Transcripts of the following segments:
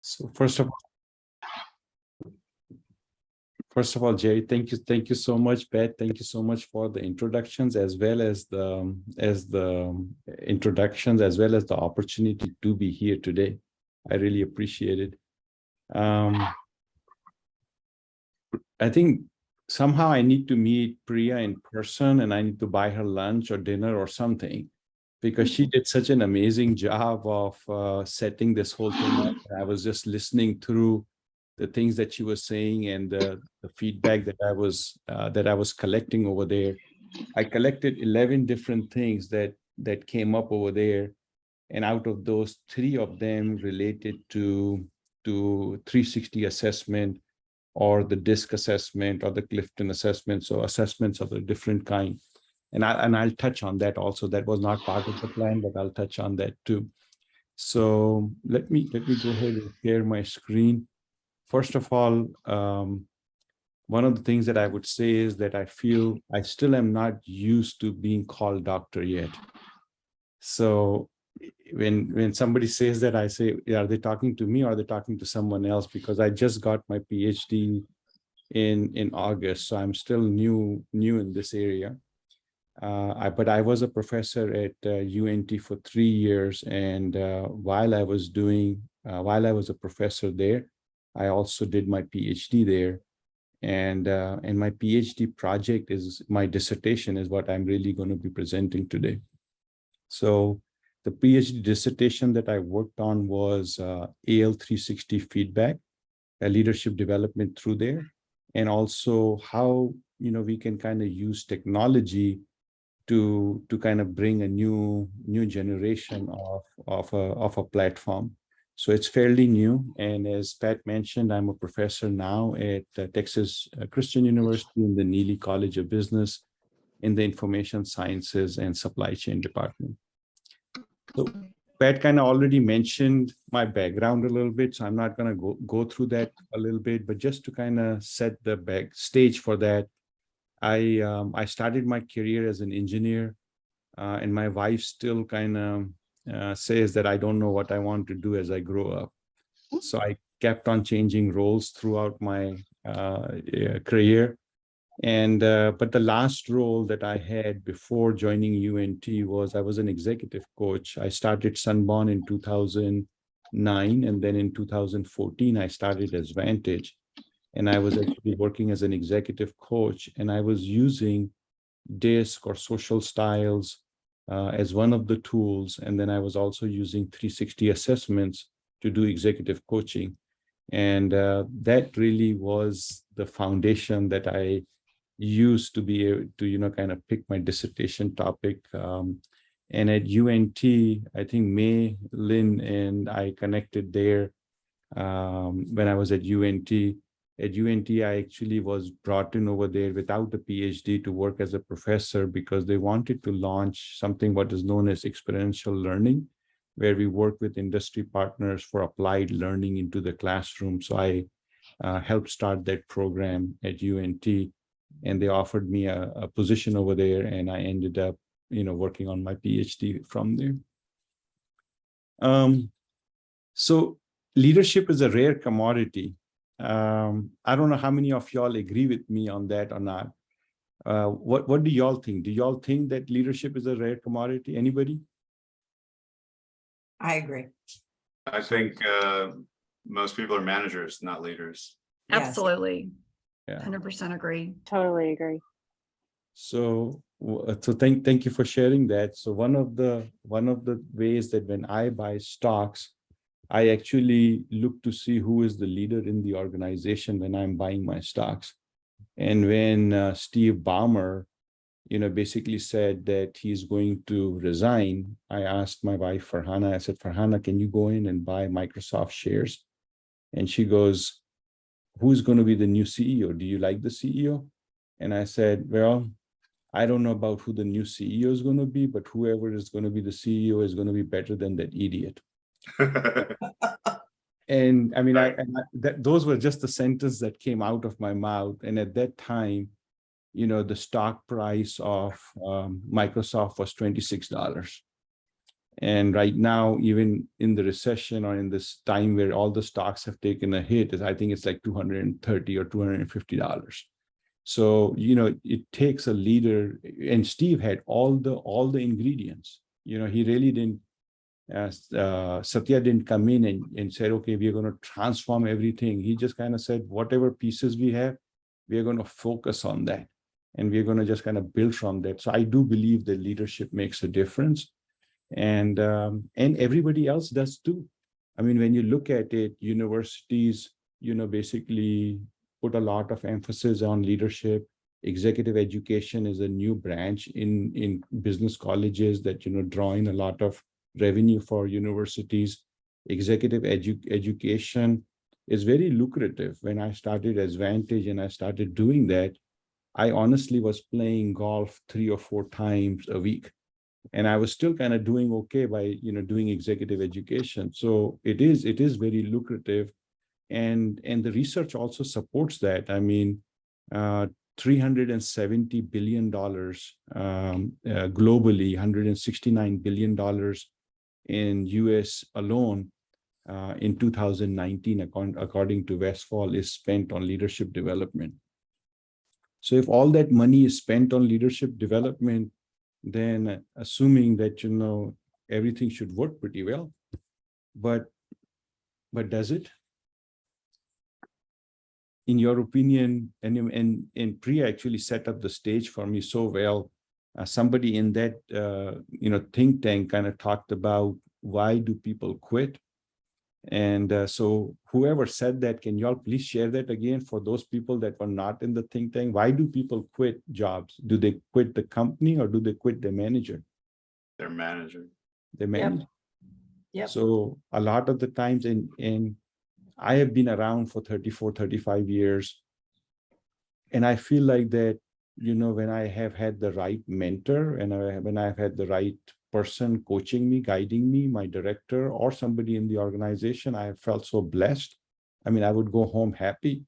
So first of all, Jerry, thank you so much, Pat. Thank you so much for the introductions as well as the introductions as well as the opportunity to be here today. I really appreciate it. I think somehow I need to meet Priya in person, and I need to buy her lunch or dinner or something, because she did such an amazing job of setting this whole thing up. I was just listening through the things that she was saying and the feedback that I was collecting over there. I collected 11 different things that came up over there, and out of those, 3 of them related to 360 assessment, or the DISC assessment, or the Clifton assessment. So assessments of a different kind. And I'll touch on that also. That was not part of the plan, but I'll touch on that too. So let me go ahead and share my screen. First of all, one of the things that I would say is that I feel I still am not used to being called doctor yet. So when somebody says that, I say, are they talking to me or are they talking to someone else? Because I just got my PhD in August, so I'm still new in this area. But I was a professor at UNT for 3 years, and while I was a professor there, I also did my PhD there, and my PhD project is my dissertation is what I'm really going to be presenting today. So the PhD dissertation that I worked on was AL360 feedback, leadership development through there, and also how we can kind of use technology to kind of bring a new generation of a platform. So it's fairly new, and as Pat mentioned, I'm a professor now at Texas Christian University in the Neely College of Business in the Information Sciences and Supply Chain Department. So Pat kind of already mentioned my background a little bit, so I'm not going to go through that a little bit, but just to kind of set the stage for that, I started my career as an engineer, and my wife still kind of says that I don't know what I want to do as I grow up. So I kept on changing roles throughout my career. And but the last role that I had before joining UNT was I was an executive coach. I started Sunborn in 2009, and then in 2014 I started as Vantage, and I was actually working as an executive coach, and I was using DISC or social styles as one of the tools, and then I was also using 360 assessments to do executive coaching, and that really was the foundation that I used to be able to, kind of pick my dissertation topic. And at UNT, I think May, Lynn, and I connected there when I was at UNT. At UNT, I actually was brought in over there without a PhD to work as a professor because they wanted to launch something what is known as experiential learning, where we work with industry partners for applied learning into the classroom. So I helped start that program at UNT, and they offered me a position over there, and I ended up, working on my PhD from there. So leadership is a rare commodity. I don't know how many of y'all agree with me on that or not. What do y'all think? Do y'all think that leadership is a rare commodity? Anybody? I agree. I think most people are managers, not leaders. Yes. Absolutely. Yeah. 100% agree. Totally agree. So thank you for sharing that. So one of the ways that when I buy stocks, I actually look to see who is the leader in the organization when I'm buying my stocks. And when Steve Ballmer, basically said that he's going to resign, I asked my wife, Farhana, I said, Farhana, can you go in and buy Microsoft shares? And she goes, who's going to be the new CEO? Do you like the CEO? And I said, well, I don't know about who the new CEO is going to be, but whoever is going to be the CEO is going to be better than that idiot. And I mean, those were just the sentence that came out of my mouth. And at that time, the stock price of Microsoft was $26. And right now, even in the recession or in this time where all the stocks have taken a hit, I think it's like $230 or $250. So, it takes a leader, and Steve had all the ingredients. He really didn't, Satya didn't come in and said, okay, we're going to transform everything. He just kind of said, whatever pieces we have, we are going to focus on that. And we're going to just kind of build from that. So I do believe that leadership makes a difference. And everybody else does too. I mean, when you look at it, universities, basically put a lot of emphasis on leadership. Executive education is a new branch in business colleges that, draw in a lot of revenue for universities. Executive education is very lucrative. When I started as Vantage and I started doing that, I honestly was playing golf 3 or 4 times a week. And I was still kind of doing okay by, doing executive education. So it is very lucrative. And the research also supports that. I mean, $370 billion globally, $169 billion in US alone in 2019, according to Westfall, is spent on leadership development. So if all that money is spent on leadership development, then assuming that, everything should work pretty well, but does it? In your opinion, and Priya actually set up the stage for me so well. Somebody in that, think tank kind of talked about why do people quit? And so whoever said that, can y'all please share that again for those people that were not in the think tank? Why do people quit jobs? Do they quit the company or do they quit the manager? Their manager. The manager. Yep. So a lot of the times, and I have been around for 34, 35 years. And I feel like that, when I have had the right mentor and when I've had the right person coaching me, guiding me, my director or somebody in the organization, I have felt so blessed. I mean, I would go home happy.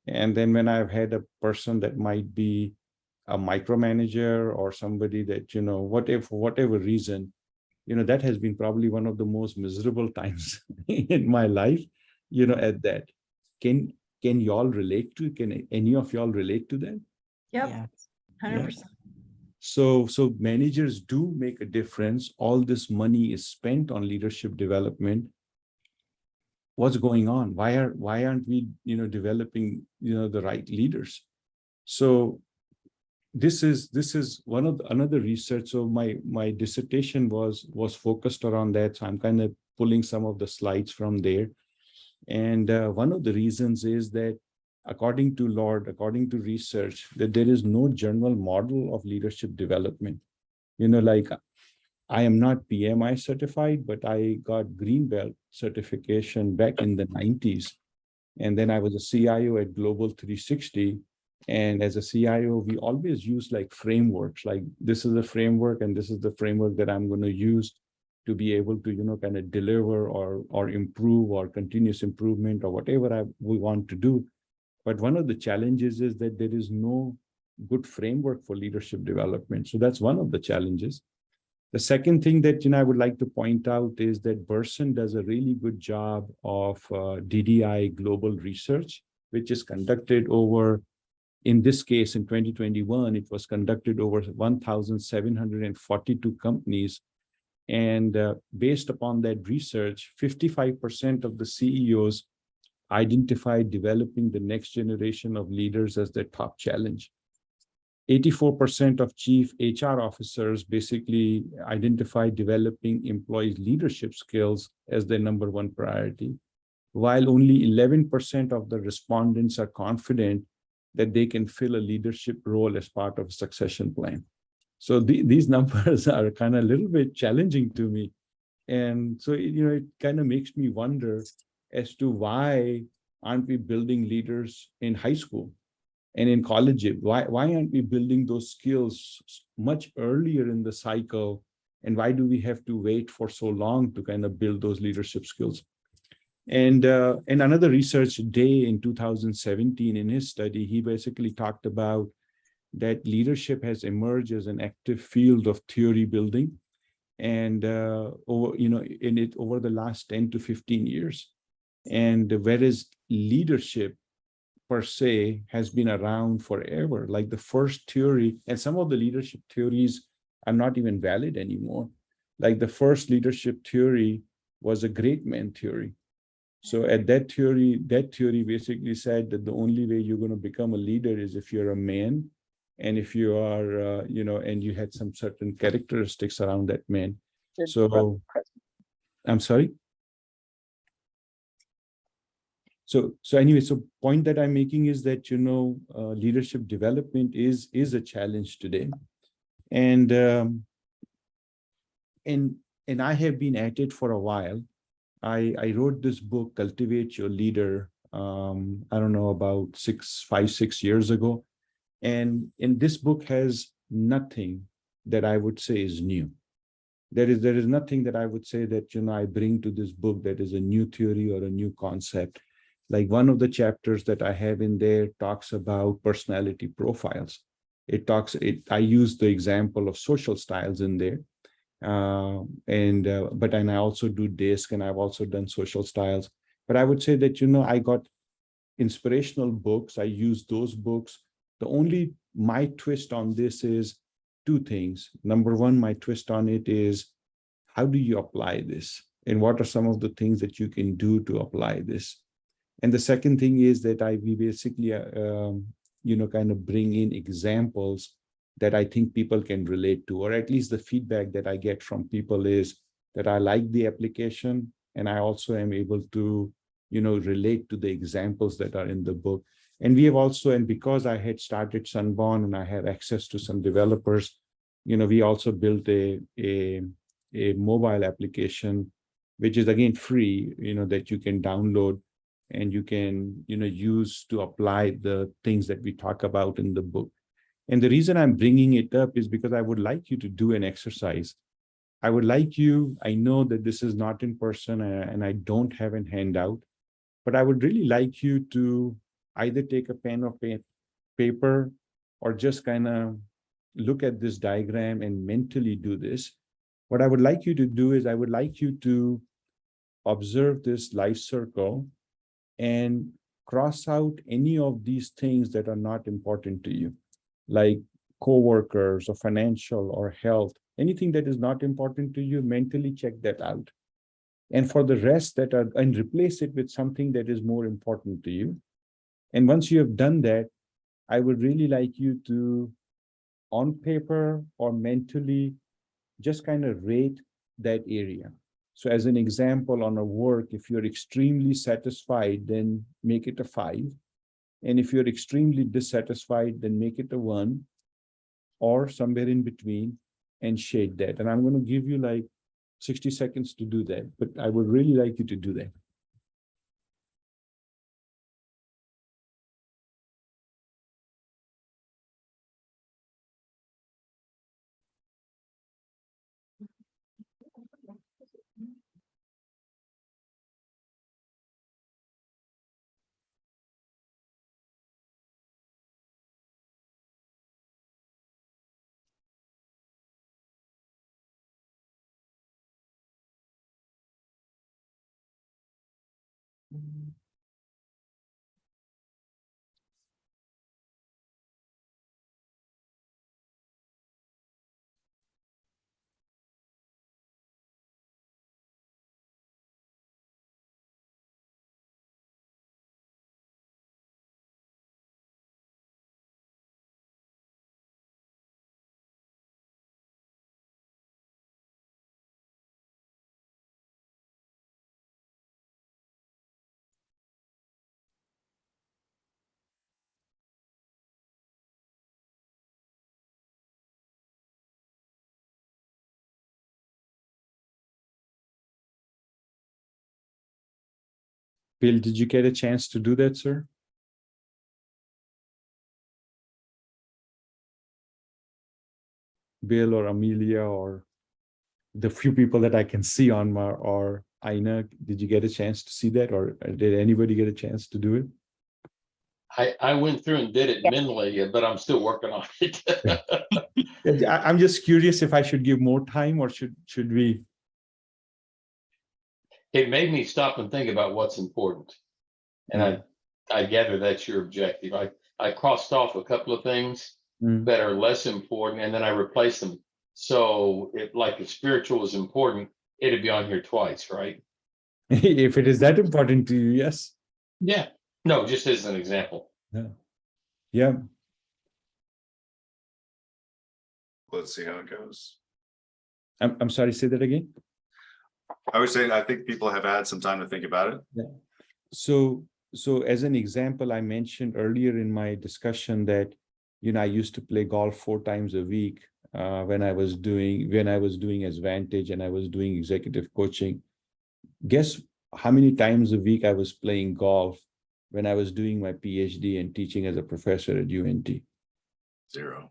And then when I've had a person that might be a micromanager or somebody that, for whatever reason, that has been probably one of the most miserable times in my life, at that. Can y'all relate to, can any of y'all relate to that? Yep. Yeah. 100%. So managers do make a difference. All this money is spent on leadership development. What's going on? Why aren't we, developing, the right leaders? So this is one of another research. So my dissertation was focused around that. So I'm kind of pulling some of the slides from there. And one of the reasons is that according to research, that there is no general model of leadership development. Like I am not PMI certified, but I got Green Belt certification back in the 90s. And then I was a CIO at Global 360. And as a CIO, we always use like frameworks, like this is a framework and this is the framework that I'm going to use to be able to, kind of deliver or improve or continuous improvement or whatever we want to do. But one of the challenges is that there is no good framework for leadership development. So that's one of the challenges. The second thing that, I would like to point out is that Burson does a really good job of DDI global research, which is conducted over, in this case, in 2021, it was conducted over 1,742 companies. And based upon that research, 55% of the CEOs identified developing the next generation of leaders as their top challenge. 84% of chief HR officers basically identified developing employees' leadership skills as their number one priority, while only 11% of the respondents are confident that they can fill a leadership role as part of a succession plan. So these numbers are kind of a little bit challenging to me. And so, it kind of makes me wonder as to why aren't we building leaders in high school and in college? Why aren't we building those skills much earlier in the cycle? And why do we have to wait for so long to kind of build those leadership skills? And another research day in 2017, in his study, he basically talked about that leadership has emerged as an active field of theory building. and over the last 10 to 15 years. And whereas leadership per se has been around forever, like the first theory, and some of the leadership theories are not even valid anymore. Like the first leadership theory was a great man theory. So at that theory basically said that the only way you're going to become a leader is if you're a man, and if you are, and you had some certain characteristics around that man. So, I'm sorry. So anyway, so point that I'm making is that, leadership development is a challenge today. And I have been at it for a while. I wrote this book, Cultivate Your Leader, I don't know, about 5-6 years ago. And this book has nothing that I would say is new. There is nothing that I would say that, I bring to this book that is a new theory or a new concept. Like one of the chapters that I have in there talks about personality profiles. I use the example of social styles in there. But I also do DISC, and I've also done social styles. But I would say that, I got inspirational books. I use those books. My twist on this is two things. Number one, my twist on it is, how do you apply this? And what are some of the things that you can do to apply this? And the second thing is that we basically, kind of bring in examples that I think people can relate to, or at least the feedback that I get from people is that I like the application, and I also am able to, relate to the examples that are in the book. And we have also, and because I had started Sunborn and I have access to some developers, we also built a mobile application, which is again free, that you can download and you can, use to apply the things that we talk about in the book. And the reason I'm bringing it up is because I would like you to do an exercise. I know that this is not in person and I don't have a handout, but I would really like you to either take a pen or paper, or just kind of look at this diagram and mentally do this. What I would like you to do is I would like you to observe this life circle and cross out any of these things that are not important to you, like coworkers or financial or health. Anything that is not important to you, mentally check that out. And for the rest and replace it with something that is more important to you. And once you have done that, I would really like you to, on paper or mentally, just kind of rate that area. So as an example, on a work, if you're extremely satisfied, then make it a 5. And if you're extremely dissatisfied, then make it a 1, or somewhere in between, and shade that. And I'm going to give you like 60 seconds to do that, but I would really like you to do that. Bill, did you get a chance to do that, sir? Bill or Amelia or the few people that I can see on my, or Aina, did you get a chance to see that, or did anybody get a chance to do it? I went through and did it mentally, but I'm still working on it. I'm just curious if I should give more time or should we? It made me stop and think about what's important. And I gather that's your objective. I crossed off a couple of things that are less important, and then I replaced them. So if spiritual is important, it'd be on here twice, right? If it is that important to you, yes. Yeah. No, just as an example. Yeah. Let's see how it goes. I'm sorry, say that again. I would say I think people have had some time to think about it. Yeah. So as an example, I mentioned earlier in my discussion that, I used to play golf 4 times a week when I was doing Advantage and I was doing executive coaching. Guess how many times a week I was playing golf when I was doing my PhD and teaching as a professor at UNT? 0.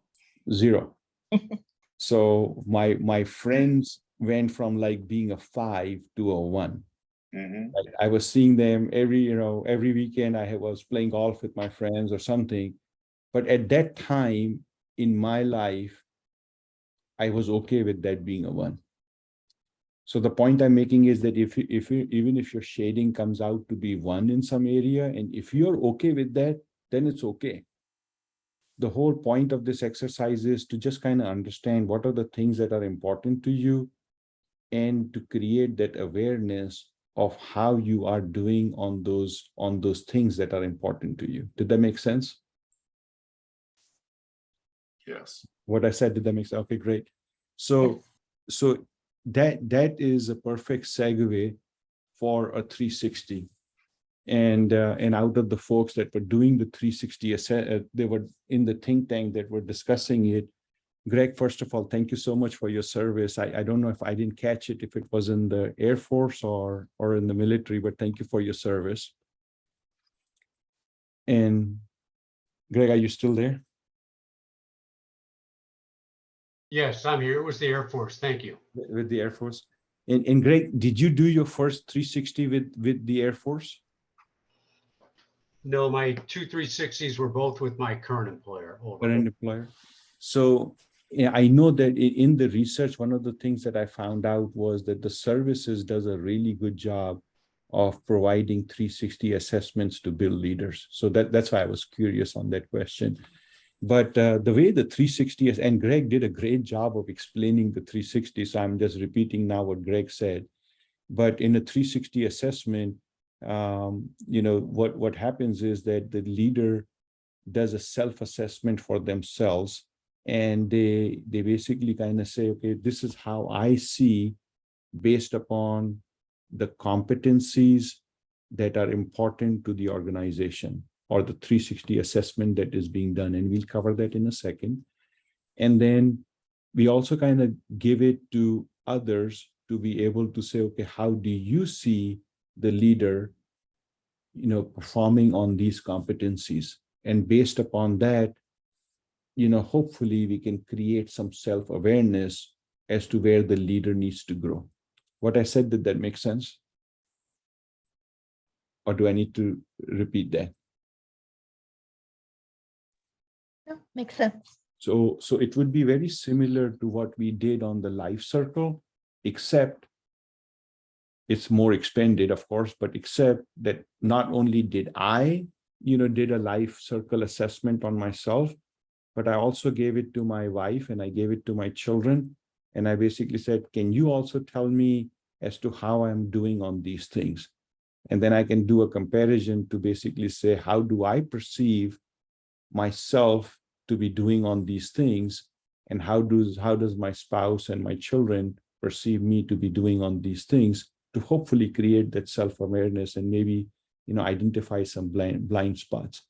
0. So my friends went from like being a 5 to a 1. Like I was seeing them every weekend. I was playing golf with my friends or something. But at that time in my life, I was okay with that being a 1. So the point I'm making is that even if your shading comes out to be 1 in some area, and if you're okay with that, then it's okay. The whole point of this exercise is to just kind of understand what are the things that are important to you and to create that awareness of how you are doing on those things that are important to you. Did that make sense? Yes. What I said, did that make sense? Okay, great. So that is a perfect segue for a 360. And out of the folks that were doing the 360, they were in the think tank that were discussing it. Greg, first of all, thank you so much for your service. I don't know if I didn't catch it, if it was in the Air Force or in the military, but thank you for your service. And Greg, are you still there? Yes, I'm here. It was the Air Force. Thank you. With the Air Force. And Greg, did you do your first 360 with the Air Force? No, my 2 360s were both with my current employer. Current employer. So yeah, I know that in the research, one of the things that I found out was that the services does a really good job of providing 360 assessments to build leaders. So that's why I was curious on that question. But the way the 360 is, and Greg did a great job of explaining the 360, so I'm just repeating now what Greg said. But in a 360 assessment, what happens is that the leader does a self-assessment for themselves, and they basically kind of say, okay, this is how I see, based upon the competencies that are important to the organization, or the 360 assessment that is being done. And we'll cover that in a second. And then we also kind of give it to others to be able to say, okay, how do you see the leader, performing on these competencies? And based upon that, hopefully we can create some self-awareness as to where the leader needs to grow. What I said, did that make sense? Or do I need to repeat that? No, makes sense. So it would be very similar to what we did on the life circle, except it's more expanded, of course, but except that not only did I, did a life circle assessment on myself, but I also gave it to my wife and I gave it to my children. And I basically said, can you also tell me as to how I'm doing on these things? And then I can do a comparison to basically say, how do I perceive myself to be doing on these things? And how does my spouse and my children perceive me to be doing on these things, to hopefully create that self-awareness and maybe, identify some blind spots.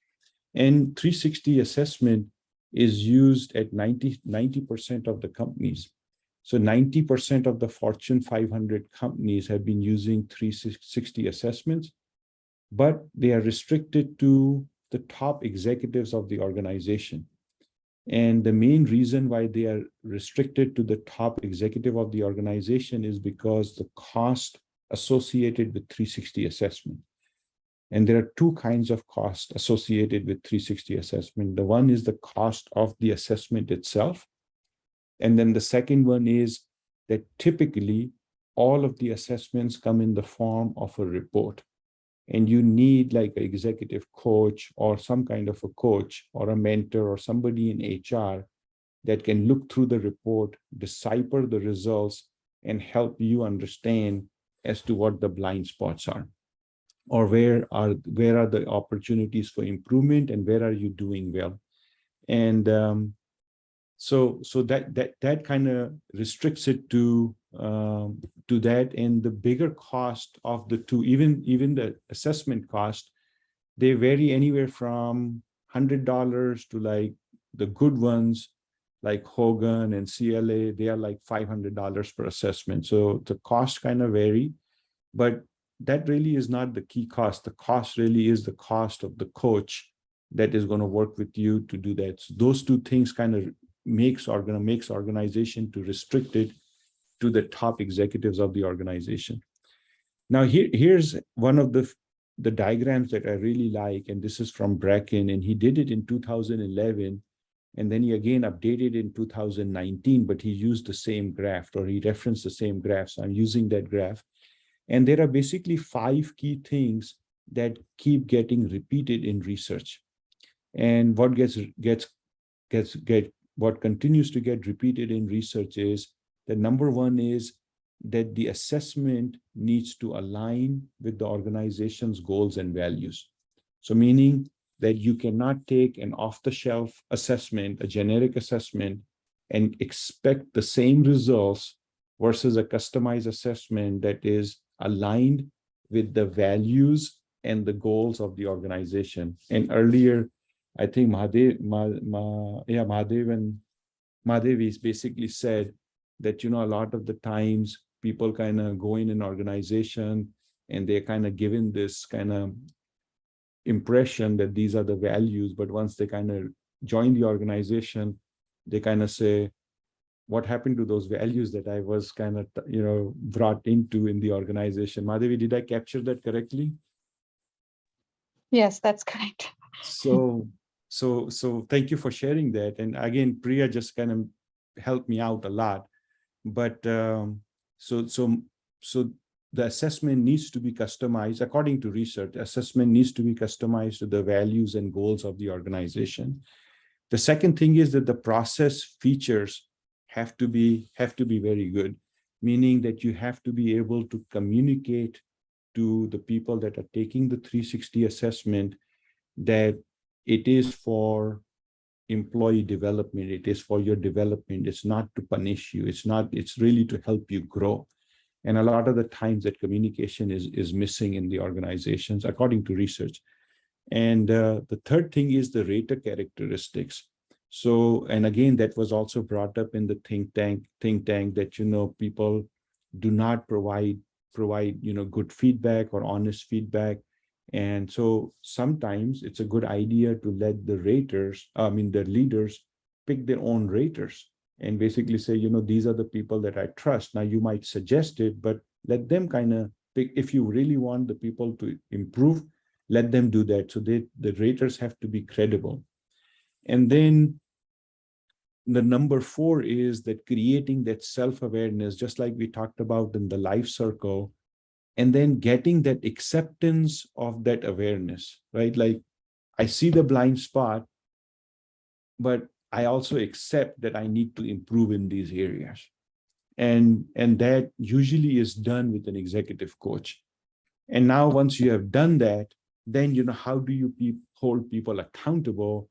And 360 assessment is used at 90% of the companies. So 90% of the Fortune 500 companies have been using 360 assessments, but they are restricted to the top executives of the organization. And the main reason why they are restricted to the top executive of the organization is because the cost associated with 360 assessment. And there are two kinds of costs associated with 360 assessment. The one is the cost of the assessment itself. And then the second one is that typically all of the assessments come in the form of a report. And you need like an executive coach or some kind of a coach or a mentor or somebody in HR that can look through the report, decipher the results, and help you understand as to what the blind spots are, or where are the opportunities for improvement, and where are you doing well. And so that kind of restricts it to that. And the bigger cost of the two, even the assessment cost, they vary anywhere from $100 to like the good ones like Hogan and CLA, they are like $500 per assessment. So the cost kind of vary, but that really is not the key cost. The cost really is the cost of the coach that is going to work with you to do that. So those two things kind of makes organization to restrict it to the top executives of the organization. Now here's one of the diagrams that I really like, and this is from Bracken, and he did it in 2011, and then he again updated in 2019, but he used the same graph, or he referenced the same graph. So I'm using that graph. And there are basically 5 key things that keep getting repeated in research. And what what continues to get repeated in research is that number one is that the assessment needs to align with the organization's goals and values. So meaning that you cannot take an off-the-shelf assessment, a generic assessment, and expect the same results versus a customized assessment that is aligned with the values and the goals of the organization. And earlier, I think Mahadev basically said that, a lot of the times people kind of go in an organization and they're kind of given this kind of impression that these are the values, but once they kind of join the organization, they kind of say, what happened to those values that I was kind of, brought into in the organization? Madhavi, did I capture that correctly? Yes, that's correct. So thank you for sharing that. And again, Priya just kind of helped me out a lot. But so the assessment needs to be customized according to research. Assessment needs to be customized to the values and goals of the organization. The second thing is that the process features have to be very good, meaning that you have to be able to communicate to the people that are taking the 360 assessment that it is for employee development, it is for your development, it's not to punish you, it's really to help you grow. And a lot of the times that communication is missing in the organizations, according to research. And the third thing is the rater characteristics. So, and again, that was also brought up in the think tank that, people do not provide, good feedback or honest feedback. And so sometimes it's a good idea to let the the leaders pick their own raters and basically say, these are the people that I trust. Now you might suggest it, but let them kind of pick. If you really want the people to improve, let them do that. So the raters have to be credible. And then the number 4 is that creating that self-awareness, just like we talked about in the life circle, and then getting that acceptance of that awareness, right? Like, I see the blind spot, but I also accept that I need to improve in these areas. And that usually is done with an executive coach. And now once you have done that, then, how do you hold people accountable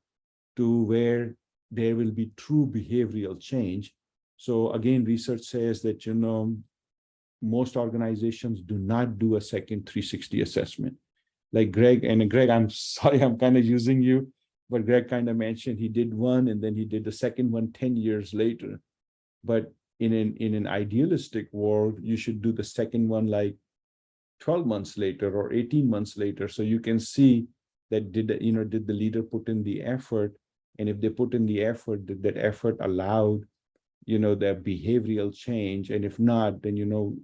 to where there will be true behavioral change? So again, research says that, most organizations do not do a second 360 assessment. Like Greg, I'm sorry, I'm kind of using you, but Greg kind of mentioned he did one and then he did the second one 10 years later. But in an idealistic world, you should do the second one like 12 months later or 18 months later. So you can see that did the leader put in the effort? And if they put in the effort, did that effort allowed their behavioral change? And if not, then,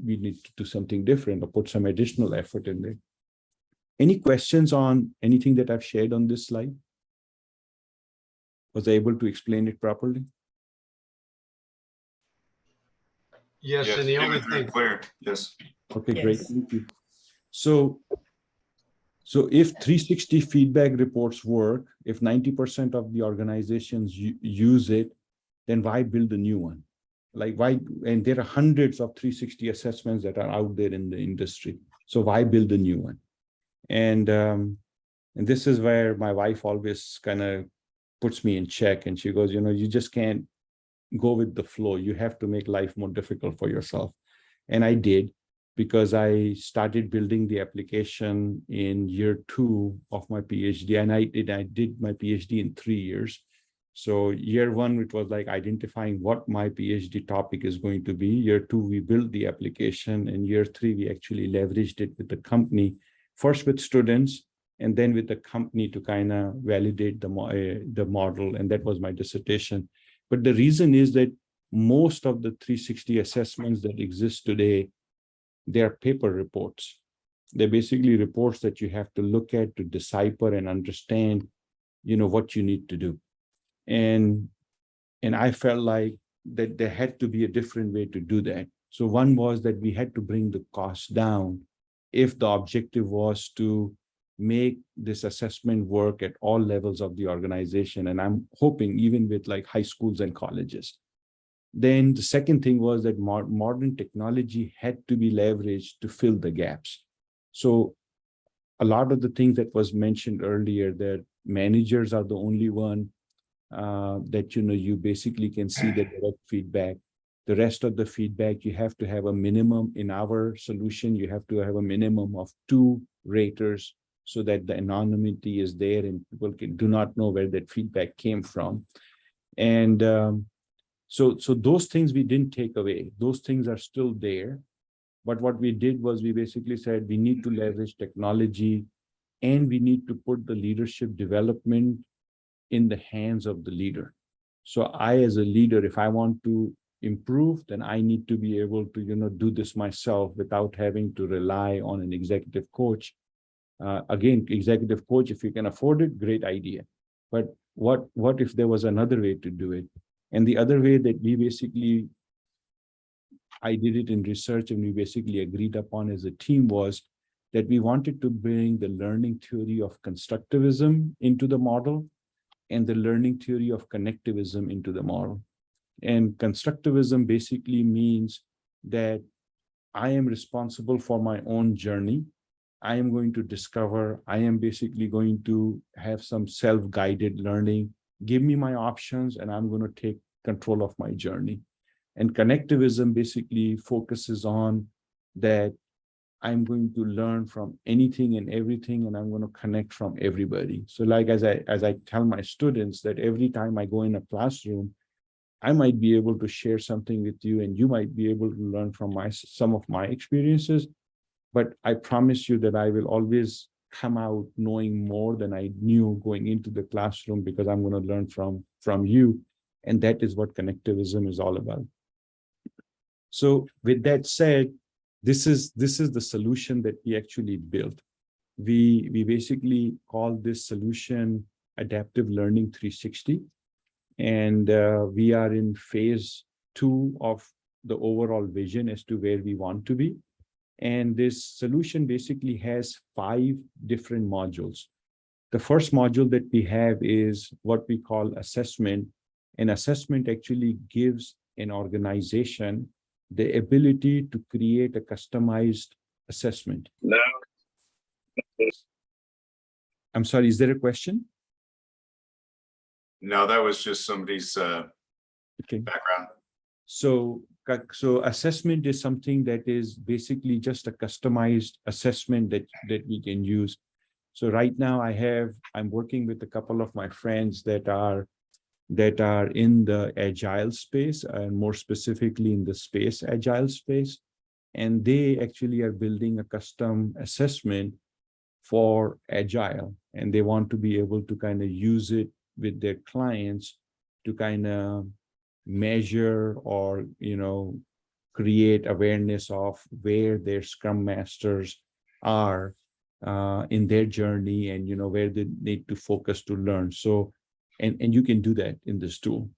we need to do something different or put some additional effort in there. Any questions on anything that I've shared on this slide? Was I able to explain it properly? Yes, Yes, and the it only was very thing, clear. Yes. Okay, great. Yes. Thank you. So if 360 feedback reports work, if 90% of the organizations use it, then why build a new one? Like why? And there are hundreds of 360 assessments that are out there in the industry. So why build a new one? And this is where my wife always kind of puts me in check, and she goes, you just can't go with the flow. You have to make life more difficult for yourself. And I did, because I started building the application in year 2 of my PhD, and I did my PhD in 3 years. So year 1, it was like identifying what my PhD topic is going to be. Year 2, we built the application, and year 3, we actually leveraged it with the company, first with students, and then with the company to kind of validate the model. And that was my dissertation. But the reason is that most of the 360 assessments that exist today, they're paper reports. They're basically reports that you have to look at to decipher and understand, what you need to do. And I felt like that there had to be a different way to do that. So one was that we had to bring the cost down if the objective was to make this assessment work at all levels of the organization. And I'm hoping even with like high schools and colleges. Then the second thing was that modern technology had to be leveraged to fill the gaps. So a lot of the things that was mentioned earlier, that managers are the only one that, you basically can see the direct feedback. The rest of the feedback, you have to have a minimum. In our solution, you have to have a minimum of 2 raters so that the anonymity is there and people do not know where that feedback came from. And so those things we didn't take away. Those things are still there. But what we did was we basically said we need to leverage technology, and we need to put the leadership development in the hands of the leader. So I, as a leader, if I want to improve, then I need to be able to, do this myself without having to rely on an executive coach. Again, executive coach, if you can afford it, great idea. But what if there was another way to do it? And the other way that I did it in research and we basically agreed upon as a team was that we wanted to bring the learning theory of constructivism into the model and the learning theory of connectivism into the model. And constructivism basically means that I am responsible for my own journey. I am going to discover, I am basically going to have some self-guided learning. Give me my options and I'm going to take control of my journey. And connectivism basically focuses on that I'm going to learn from anything and everything, and I'm going to connect from everybody. So like as I tell my students that every time I go in a classroom, I might be able to share something with you and you might be able to learn from some of my experiences. But I promise you that I will always come out knowing more than I knew going into the classroom, because I'm going to learn from you. And that is what connectivism is all about. So with that said, this is the solution that we actually built. We basically call this solution Adaptive Learning 360. And we are in phase 2 of the overall vision as to where we want to be. And this solution basically has 5 different modules. The first module that we have is what we call assessment. And assessment actually gives an organization the ability to create a customized assessment. No. I'm sorry, is there a question? No, that was just somebody's Okay. background. So assessment is something that is basically just a customized assessment that we can use. So right now I'm working with a couple of my friends that are in the agile space, and more specifically in the space agile space. And they actually are building a custom assessment for agile, and they want to be able to kind of use it with their clients to kind of measure or create awareness of where their scrum masters are in their journey, and where they need to focus to learn. So, and you can do that in this tool.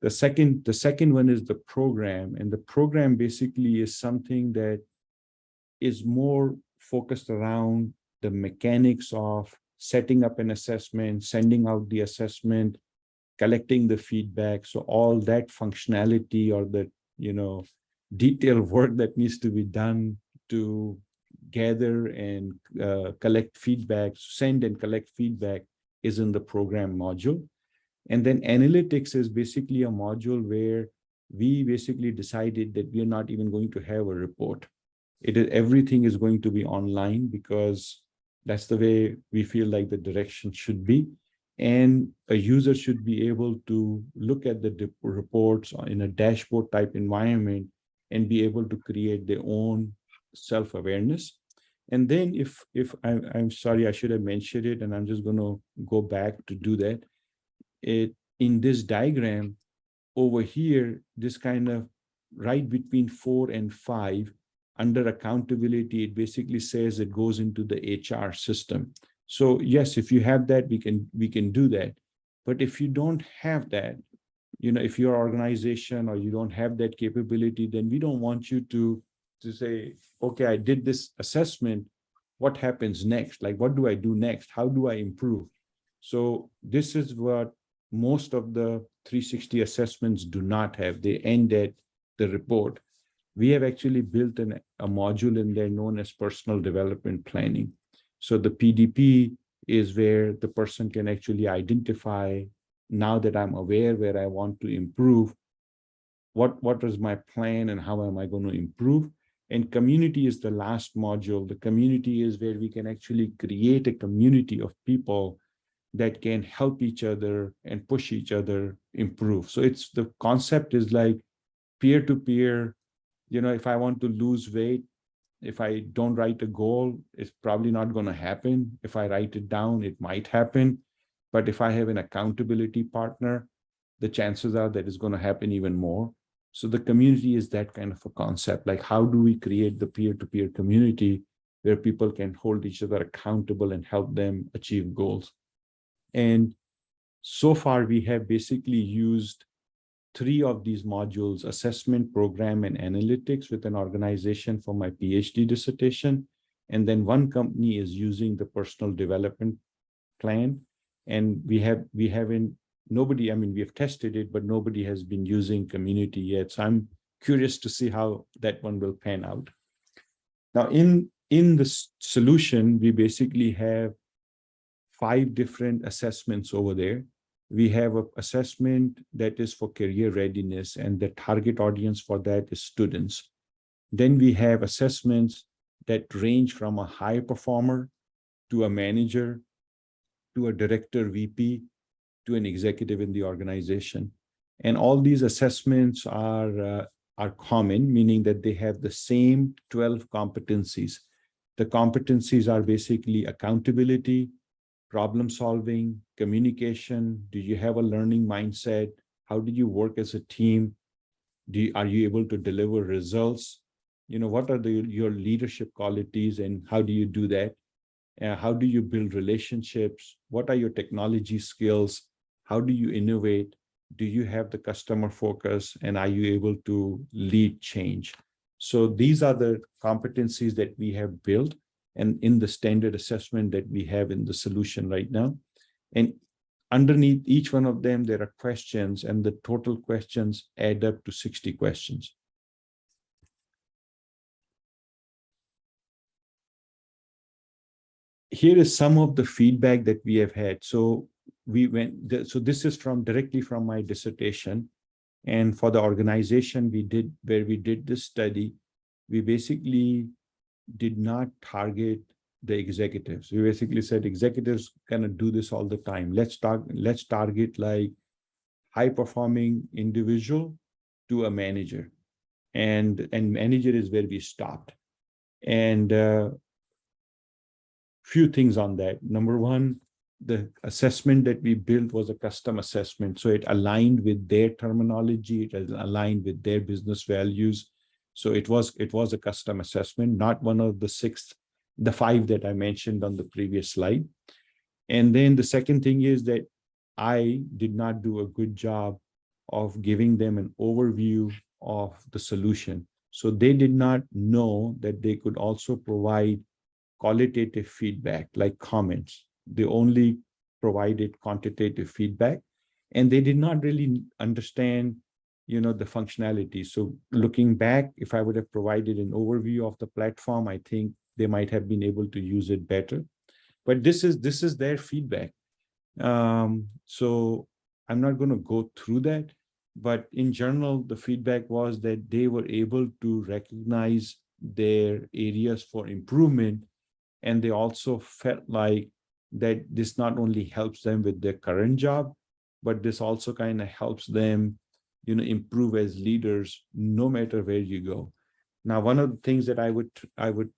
The second one is the program, and the program basically is something that is more focused around the mechanics of setting up an assessment, sending out the assessment, collecting the feedback. So all that functionality, or the detailed work that needs to be done to gather and collect feedback, send and collect feedback, is in the program module. And then analytics is basically a module where we basically decided that we are not even going to have a report. Everything is going to be online, because that's the way we feel like the direction should be. And a user should be able to look at the reports in a dashboard type environment and be able to create their own self-awareness. And then if I'm sorry, I should have mentioned it, and I'm just going to go back to do that. In this diagram over here, this kind of right between 4 and 5, under accountability, it basically says it goes into the HR system. So yes, if you have that, we can do that. But if you don't have that, if your organization or you don't have that capability, then we don't want you to say, okay, I did this assessment, what happens next? Like, what do I do next? How do I improve? So this is what most of the 360 assessments do not have. They end at the report. We have actually built a module in there known as personal development planning. So the PDP is where the person can actually identify, now that I'm aware where I want to improve, what is my plan and how am I going to improve? And community is the last module. The community is where we can actually create a community of people that can help each other and push each other improve. So the concept is like peer-to-peer. If I want to lose weight, if I don't write a goal, it's probably not going to happen. If I write it down, it might happen. But if I have an accountability partner, the chances are that it's going to happen even more. So the community is that kind of a concept. Like, how do we create the peer-to-peer community where people can hold each other accountable and help them achieve goals? And so far, we have basically used 3 of these modules: assessment, program, and analytics, with an organization for my PhD dissertation. And then one company is using the personal development plan. And we have tested it, but nobody has been using community yet. So I'm curious to see how that one will pan out. Now, in the solution, we basically have 5 different assessments over there. We have an assessment that is for career readiness, and the target audience for that is students. Then we have assessments that range from a high performer to a manager to a director, VP, to an executive in the organization. And all these assessments are common, meaning that they have the same 12 competencies. The competencies are basically accountability, problem solving, communication. Do you have a learning mindset? How do you work as a team? Are you able to deliver results? What are your leadership qualities, and how do you do that? How do you build relationships? What are your technology skills? How do you innovate? Do you have the customer focus? And are you able to lead change? So these are the competencies that we have built and in the standard assessment that we have in the solution right now. And underneath each one of them, there are questions, and the total questions add up to 60 questions. Here is some of the feedback that we have had. So this is directly from my dissertation. And for the organization where we did this study, we basically did not target the executives. We basically said executives cannot do this all the time. Let's target like high-performing individual to a manager. And manager is where we stopped. And few things on that. Number one, the assessment that we built was a custom assessment. So it aligned with their terminology, it aligned with their business values. So it was a custom assessment, not one of the 6 the 5 that I mentioned on the previous slide. And then the second thing is that I did not do a good job of giving them an overview of the solution. So they did not know that they could also provide qualitative feedback like comments. They only provided quantitative feedback, and they did not really understand, the functionality. So looking back, if I would have provided an overview of the platform, I think they might have been able to use it better. But this is their feedback. So I'm not going to go through that, but in general, the feedback was that they were able to recognize their areas for improvement. And they also felt like that this not only helps them with their current job, but this also kind of helps them, improve as leaders, no matter where you go. Now, one of the things that I would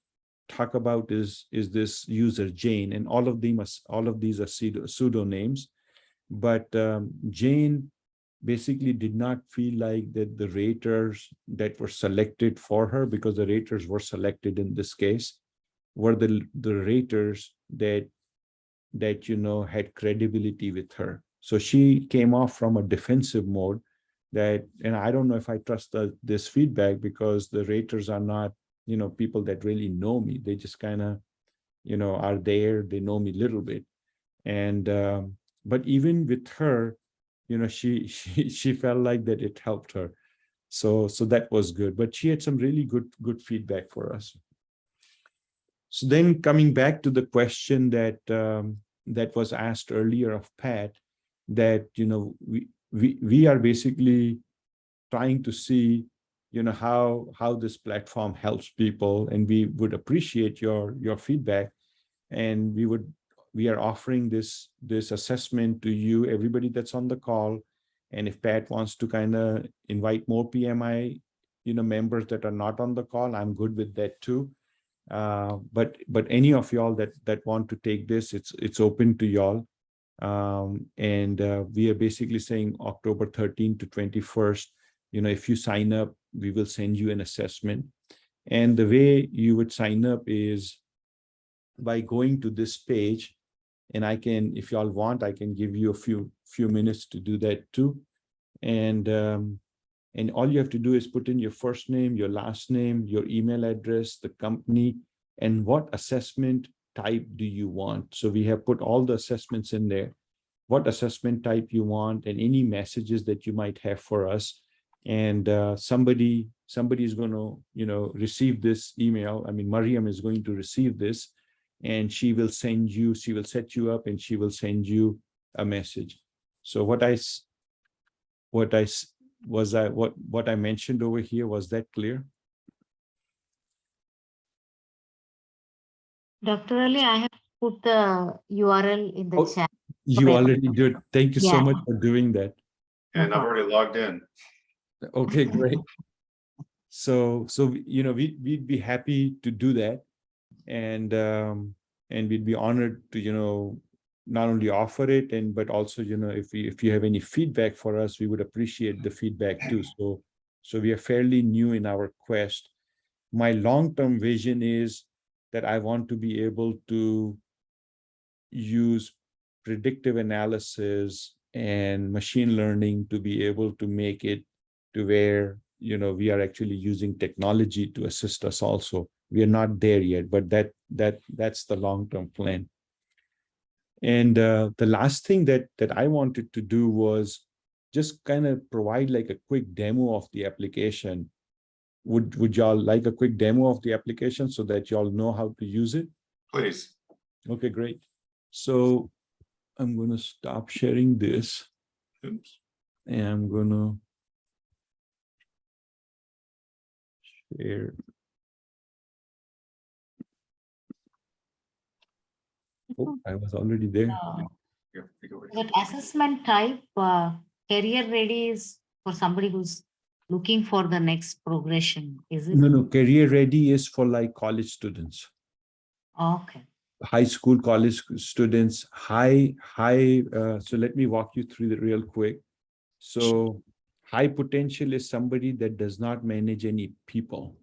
talk about is this user Zain, and all of these are pseudo names, but Zain basically did not feel like that the raters that were selected for her, because the raters were selected in this case, were the raters that had credibility with her. So she came off from a defensive mode and I don't know if I trust this feedback, because the raters are not, people that really know me. They just kind of, are there. They know me a little bit. And, but even with her, she felt like that it helped her. So that was good, but she had some really good feedback for us. So then coming back to the question that that was asked earlier of Pat, that we are basically trying to see how this platform helps people, and we would appreciate your feedback, and we are offering this assessment to you, everybody that's on the call. And if Pat wants to kind of invite more PMI members that are not on the call, I'm good with that too. But any of y'all that want to take this, it's open to y'all. And we are basically saying October 13th to 21st, if you sign up, we will send you an assessment. And the way you would sign up is by going to this page, and I can, if y'all want, I can give you a few minutes to do that too. And all you have to do is put in your first name, your last name, your email address, the company, and what assessment type do you want. So we have put all the assessments in there, what assessment type you want, and any messages that you might have for us. And somebody is going to, receive this email. I mean, Mariam is going to receive this, and she will set you up, and she will send you a message. So what I mentioned over here, was that clear? Dr. Ali, I have put the URL in the chat. You already did. Thank you so Yeah. much for doing that. And I've already logged in. Okay, great. So we'd be happy to do that, and we'd be honored to not only offer it, but also if you have any feedback for us, we would appreciate the feedback too. So we are fairly new in our quest. My long-term vision is that I want to be able to use predictive analysis and machine learning to be able to make it to where we are actually using technology to assist us also. We are not there yet, but that's the long-term plan. And the last thing that I wanted to do was just kind of provide like a quick demo of the application. Would y'all like a quick demo of the application so that y'all know how to use it? Please. Okay, great. So I'm going to stop sharing this. Oops. And I'm going to share. Oh, I was already there. That assessment type, career ready is for somebody who's looking for the next progression, is it? No, career ready is for like college students. Okay. High school, college students, so let me walk you through it real quick. So high potential is somebody that does not manage any people.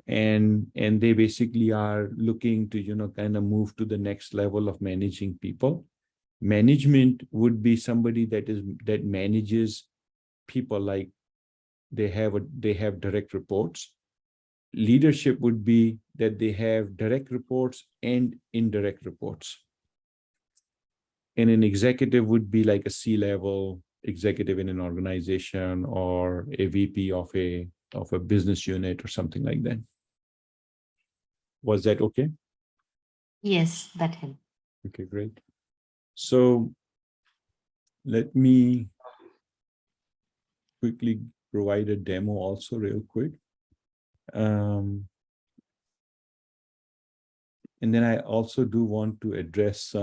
and they basically are looking to, you know, kind of move to the next level of managing people. Management would be somebody that manages people, like they have direct reports. Leadership would be that they have direct reports and indirect reports. And an executive would be like a C-level executive in an organization, or a VP of a business unit or something like that. Was that okay? Yes, that helped. Okay, great. So let me quickly provide a demo also real quick. And then I also do want to address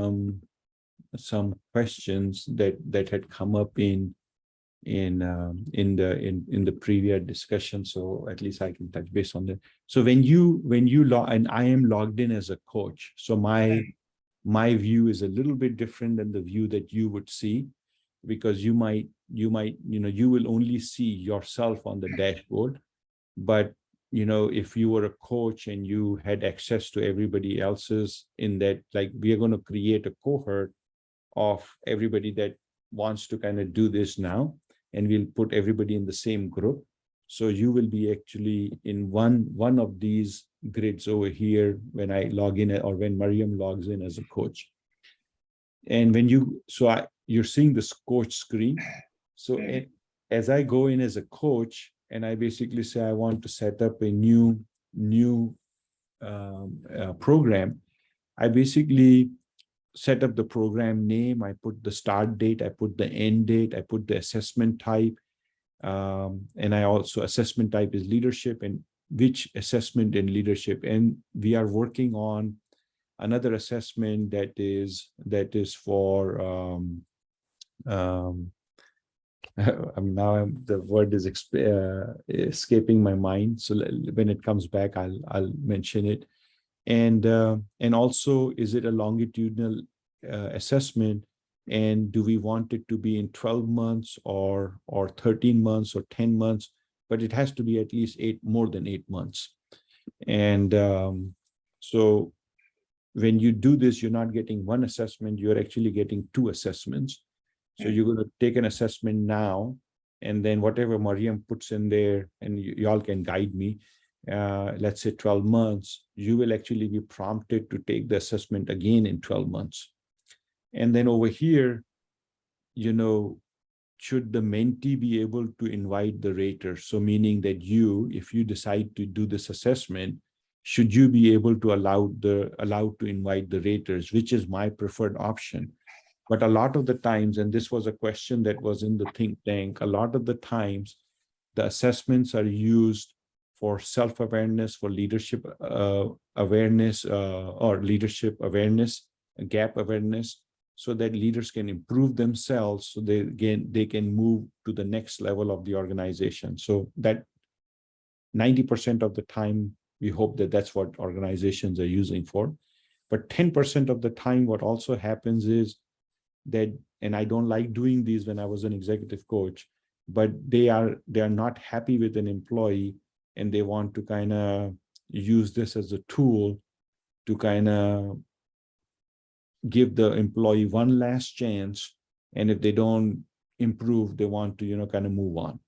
some questions that had come up in the previous discussion. So at least I can touch base on that. So when you log, and I am logged in as a coach, so my view is a little bit different than the view that you would see, because you will only see yourself on the dashboard. But if you were a coach and you had access to everybody else's, in that, like, we are going to create a cohort of everybody that wants to kind of do this now, and we'll put everybody in the same group. So you will be actually in one of these grids over here when I log in, or when Mariam logs in as a coach. And when you're seeing this coach screen. So as I go in as a coach, and I basically say I want to set up a new program, I basically set up the program name, I put the start date, I put the end date, I put the assessment type, and I also, assessment type is leadership, and which assessment in leadership. And we are working on another assessment that is for the word is escaping my mind. So when it comes back, I'll mention it. And also, is it a longitudinal assessment? And do we want it to be in 12 months or 13 months or 10 months? But it has to be at least more than 8 months. And so when you do this, you're not getting one assessment, you're actually getting 2 assessments. So you're going to take an assessment now, and then whatever Mariam puts in there, and y'all can guide me, let's say 12 months, you will actually be prompted to take the assessment again in 12 months. And then over here, should the mentee be able to invite the rater? So meaning that if you decide to do this assessment, should you be able to allowed to invite the raters, which is my preferred option. But a lot of the times, and this was a question that was in the think tank, a lot of the times the assessments are used for self-awareness, for leadership awareness, or leadership awareness, gap awareness, so that leaders can improve themselves, so they can move to the next level of the organization. So that 90% of the time, we hope that that's what organizations are using for. But 10% of the time, what also happens is that, and I don't like doing these when I was an executive coach, but they are not happy with an employee, and they want to kind of use this as a tool to kind of give the employee one last chance. And if they don't improve, they want to, kind of move on.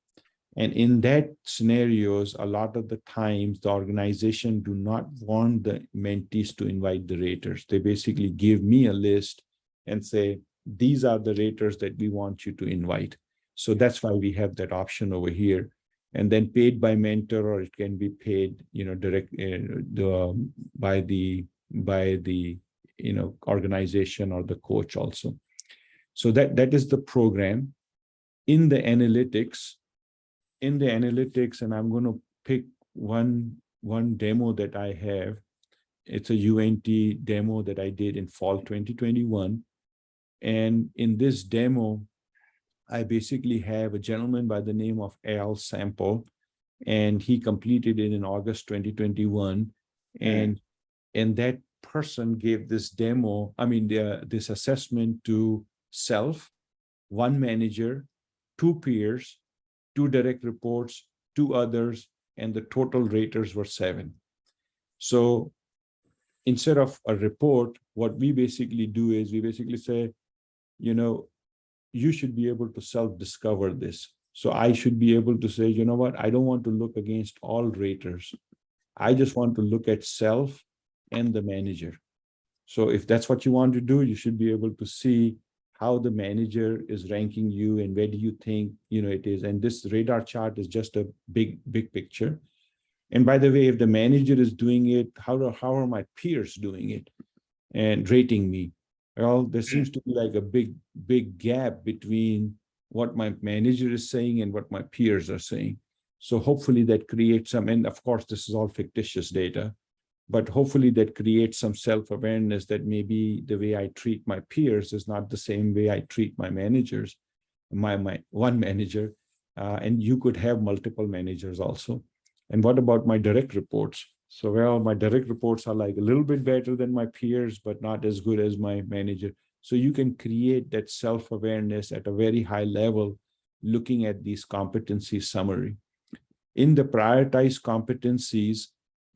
And in that scenarios, a lot of the times the organization do not want the mentees to invite the raters. They basically give me a list and say, these are the raters that we want you to invite. So that's why we have that option over here. And then paid by mentor, or it can be paid, direct by the organization or the coach also. So that is the program. In the analytics, and I'm going to pick one demo that I have. It's a UNT demo that I did in fall 2021. And in this demo, I basically have a gentleman by the name of Al Sample, and he completed it in August 2021. And that person gave this demo, this assessment to self, one manager, 2 peers, 2 direct reports, 2 others, and the total raters were 7. So instead of a report, what we basically do is we basically say, you know, you should be able to self-discover this. So I should be able to say, you know what, I don't want to look against all raters. I just want to look at self and the manager. So if that's what you want to do, you should be able to see how the manager is ranking you and where do you think, you know, it is. And this radar chart is just a big picture. And by the way, if the manager is doing it, how are my peers doing it and rating me? Well, there seems to be like a big gap between what my manager is saying and what my peers are saying. So hopefully that creates some, and of course, this is all fictitious data, but hopefully that creates some self-awareness that maybe the way I treat my peers is not the same way I treat my managers, my one manager, and you could have multiple managers also. And what about my direct reports? So, well, my direct reports are like a little bit better than my peers, but not as good as my manager. So you can create that self-awareness at a very high level, looking at these competency summary. In the prioritized competencies,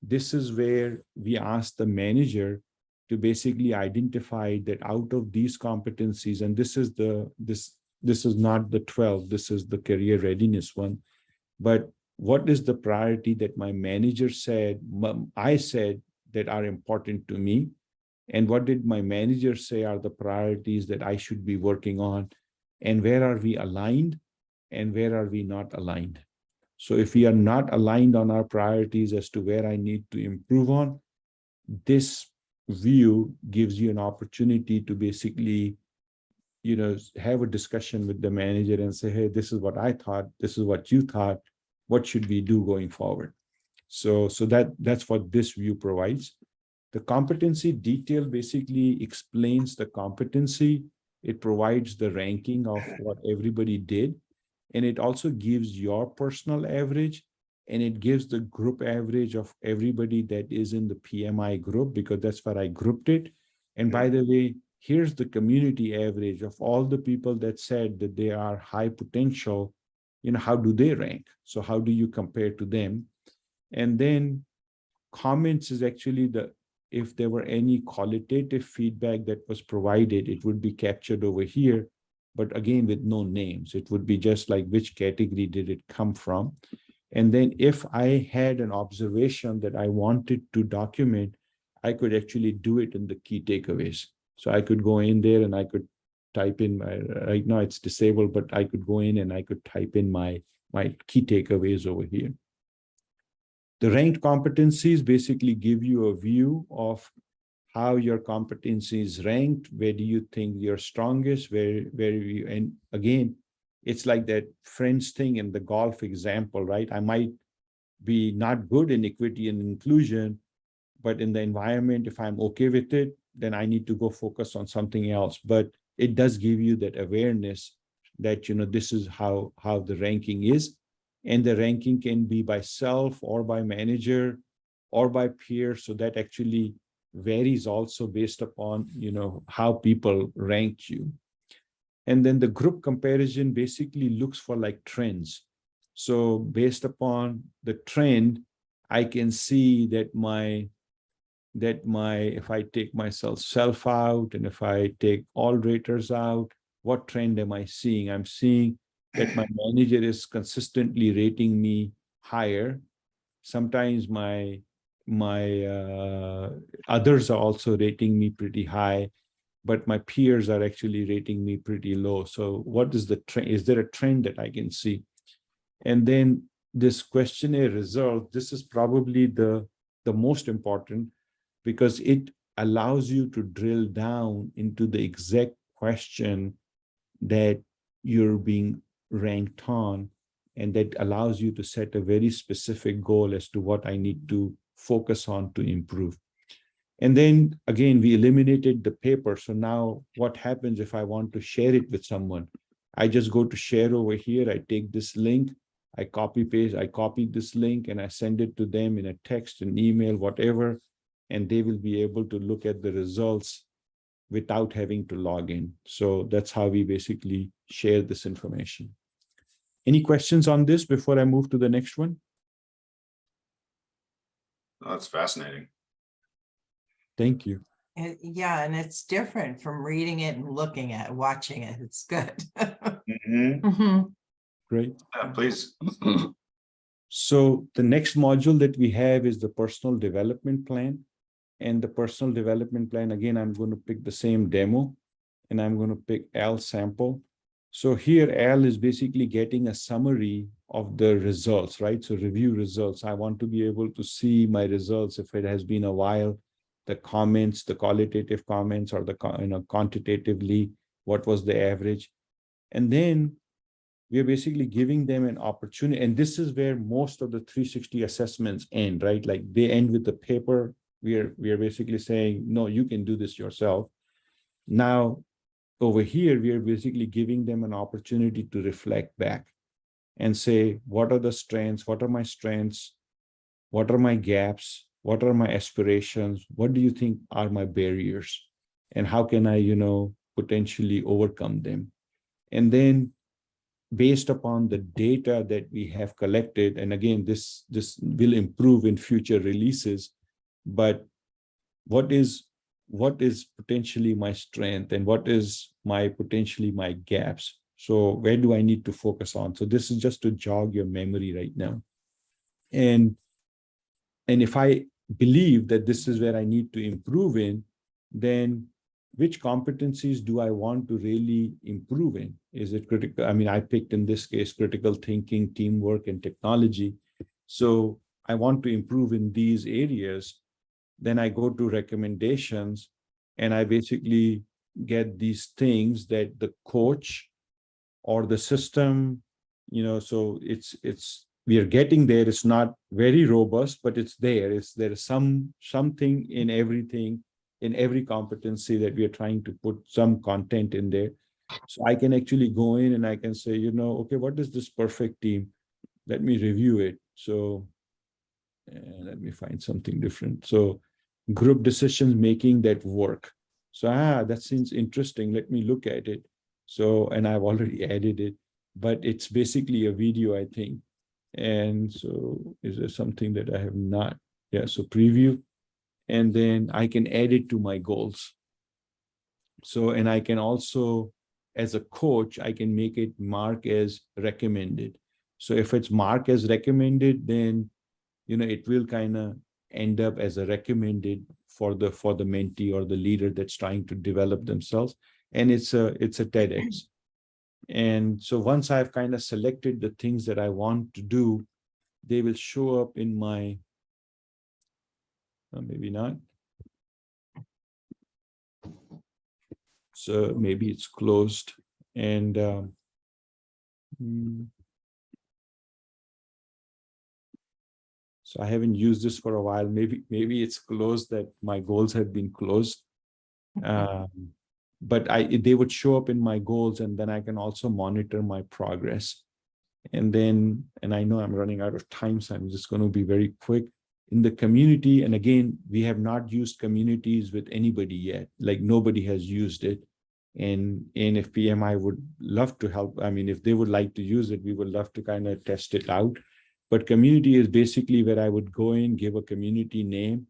this is where we ask the manager to basically identify that out of these competencies, and this is not the 12, this is the career readiness one, but what is the priority that my manager said, I said that are important to me? And what did my manager say are the priorities that I should be working on? And where are we aligned and where are we not aligned? So if we are not aligned on our priorities as to where I need to improve on, this view gives you an opportunity to basically, you know, have a discussion with the manager and say, hey, this is what I thought, this is what you thought, what should we do going forward? So that's what this view provides. The competency detail basically explains the competency. It provides the ranking of what everybody did. And it also gives your personal average, and it gives the group average of everybody that is in the PMI group, because that's where I grouped it. And by the way, here's the community average of all the people that said that they are high potential. You know, how do they rank? So how do you compare to them? And then comments is actually if there were any qualitative feedback that was provided, it would be captured over here, but again, with no names. It would be just like which category did it come from. And then if I had an observation that I wanted to document, I could actually do it in the key takeaways. So I could go in there and I could type in right now it's disabled, but I could go in and I could type in my key takeaways over here. The ranked competencies basically give you a view of how your competencies ranked, where do you think you're strongest, where you, and again, it's like that French thing in the golf example, right? I might be not good in equity and inclusion, but in the environment, if I'm okay with it, then I need to go focus on something else. But it does give you that awareness that, you know, this is how the ranking is. And the ranking can be by self or by manager or by peer. So that actually varies also based upon, you know, how people ranked you. And then the group comparison basically looks for like trends. So based upon the trend, I can see that if I take myself out and if I take all raters out, what trend am I seeing? I'm seeing that my manager is consistently rating me higher. Sometimes my others are also rating me pretty high, but my peers are actually rating me pretty low. So what is the trend? Is there a trend that I can see? And then this questionnaire result, this is probably the most important, because it allows you to drill down into the exact question that you're being ranked on, and that allows you to set a very specific goal as to what I need to focus on to improve. And then again, we eliminated the paper. So now what happens if I want to share it with someone? I just go to share over here. I take this link, I copy this link and I send it to them in a text, an email, whatever, and they will be able to look at the results without having to log in. So that's how we basically share this information. Any questions on this before I move to the next one? Oh, that's fascinating. Thank you. Yeah, and it's different from reading it and looking at, watching it. It's good. Mhm. Mhm. Great. Yeah, please. So the next module that we have is the personal development plan. And the personal development plan, again, I'm going to pick the same demo and I'm going to pick Al sample. So here Al is basically getting a summary of the results, right? So review results. I want to be able to see my results if it has been a while, the comments, the qualitative comments, or the quantitatively, what was the average. And then we are basically giving them an opportunity. And this is where most of the 360 assessments end, right? Like they end with the paper. We are basically saying, no, you can do this yourself. Now, over here, we are basically giving them an opportunity to reflect back and say, what are the strengths? What are my strengths? What are my gaps? What are my aspirations? What do you think are my barriers? And how can I, potentially overcome them? And then based upon the data that we have collected, and again, this will improve in future releases, but what is potentially my strength and what is potentially my gaps? So where do I need to focus on? So this is just to jog your memory right now. And if I believe that this is where I need to improve in, then which competencies do I want to really improve in? Is it critical? I mean, I picked in this case, critical thinking, teamwork, and technology. So I want to improve in these areas. Then I go to recommendations and I basically get these things that the coach or the system, so we are getting there. It's not very robust, but it's there. There is something in everything, in every competency that we are trying to put some content in there. So I can actually go in and I can say, okay, what is this perfect team? Let me review it. So let me find something different. So group decisions making that work. So, that seems interesting. Let me look at it. So, and I've already added it, but it's basically a video, I think. And so is there something that I have not? Yeah, so preview. And then I can add it to my goals. So, and I can also, as a coach, I can make it mark as recommended. So if it's marked as recommended, then, it will kind of end up as a recommended for the mentee or the leader that's trying to develop themselves. And it's a TEDx. And so once I've kind of selected the things that I want to do, they will show up in my, maybe not. So maybe it's closed. And so I haven't used this for a while. Maybe it's closed, that my goals have been closed. But they would show up in my goals, and then I can also monitor my progress. And I know I'm running out of time, so I'm just going to be very quick. In the community, and again, we have not used communities with anybody yet. Like nobody has used it. And if PMI would love to help, I mean, if they would like to use it, we would love to kind of test it out. But community is basically where I would go in, give a community name,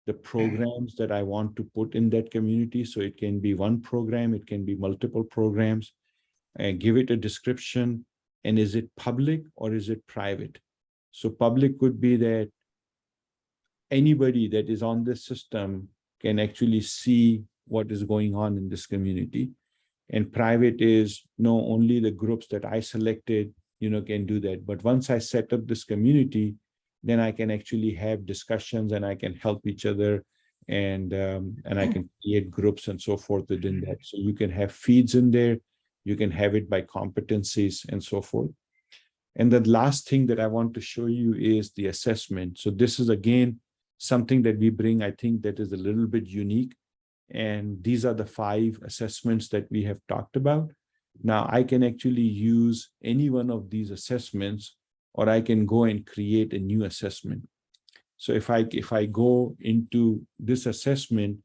the programs that I want to put in that community. So it can be one program, it can be multiple programs, and give it a description. And is it public or is it private? So public could be that anybody that is on this system can actually see what is going on in this community. And private is only the groups that I selected, can do that. But once I set up this community, then I can actually have discussions and I can help each other, and I can create groups and so forth within that. So you can have feeds in there, you can have it by competencies and so forth. And the last thing that I want to show you is the assessment. So this is again something that we bring, I think, that is a little bit unique. And these are the 5 assessments that we have talked about. Now I can actually use any one of these assessments, or I can go and create a new assessment. So if I go into this assessment,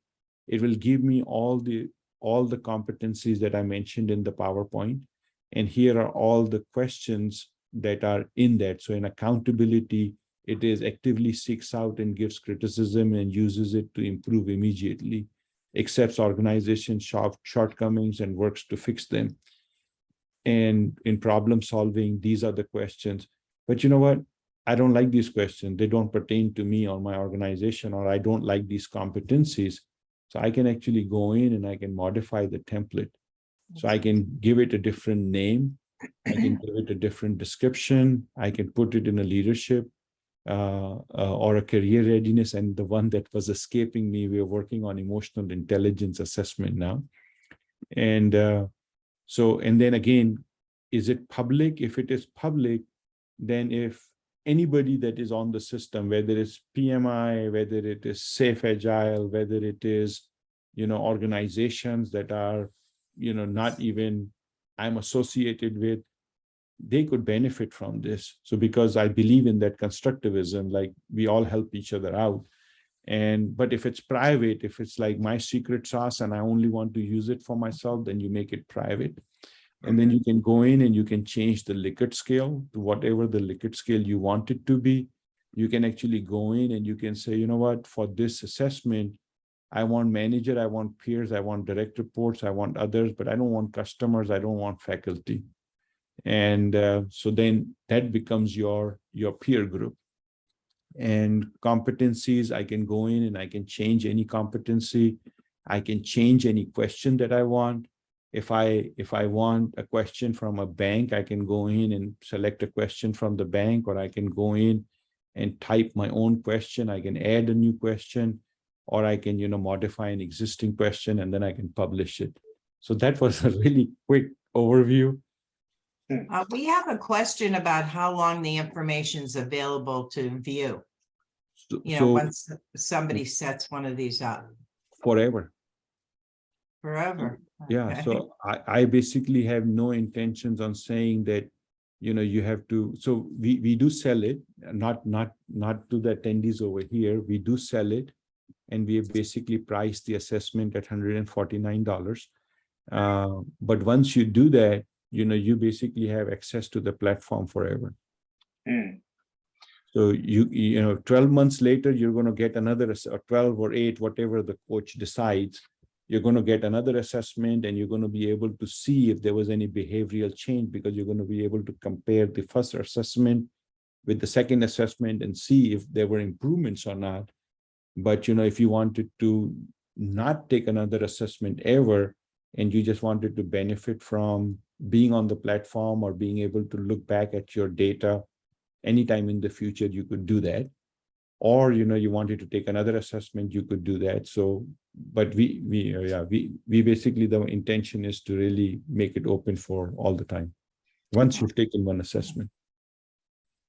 it will give me all the competencies that I mentioned in the PowerPoint. And here are all the questions that are in that. So in accountability, it is actively seeks out and gives criticism and uses it to improve immediately, accepts organization shortcomings and works to fix them. And in problem solving, these are the questions. But you know what? I don't like these questions. They don't pertain to me or my organization, or I don't like these competencies. So I can actually go in and I can modify the template. So I can give it a different name. I can give it a different description. I can put it in a leadership or a career readiness. And the one that was escaping me, we are working on emotional intelligence assessment now. And and then again, is it public? If it is public, then if anybody that is on the system, whether it's PMI, whether it is Safe Agile, whether it is, organizations that are, not even I'm associated with, they could benefit from this. So because I believe in that constructivism, like we all help each other out. But if it's private, if it's like my secret sauce and I only want to use it for myself, then you make it private. And then you can go in and you can change the Likert scale to whatever the Likert scale you want it to be. You can actually go in and you can say, you know what, for this assessment, I want manager, I want peers, I want direct reports, I want others, but I don't want customers, I don't want faculty. And so then that becomes your peer group. And competencies, I can go in and I can change any competency. I can change any question that I want. If I want a question from a bank, I can go in and select a question from the bank, or I can go in and type my own question. I can add a new question, or I can, modify an existing question, and then I can publish it. So that was a really quick overview. We have a question about how long the information is available to view. Once somebody sets one of these up. Forever. Forever. Yeah, Okay. so I basically have no intentions on saying that, you have to, so we do sell it, not to the attendees over here, we do sell it, and we have basically priced the assessment at $149. But once you do that, you basically have access to the platform forever. So 12 months later, you're going to get another, or 12 or 8, whatever the coach decides, you're going to get another assessment, and you're going to be able to see if there was any behavioral change, because you're going to be able to compare the first assessment with the second assessment and see if there were improvements or not. But, if you wanted to not take another assessment ever, and you just wanted to benefit from being on the platform or being able to look back at your data anytime in the future, you could do that. Or, you wanted to take another assessment, you could do that. So, but we basically, the intention is to really make it open for all the time, once you've taken one assessment.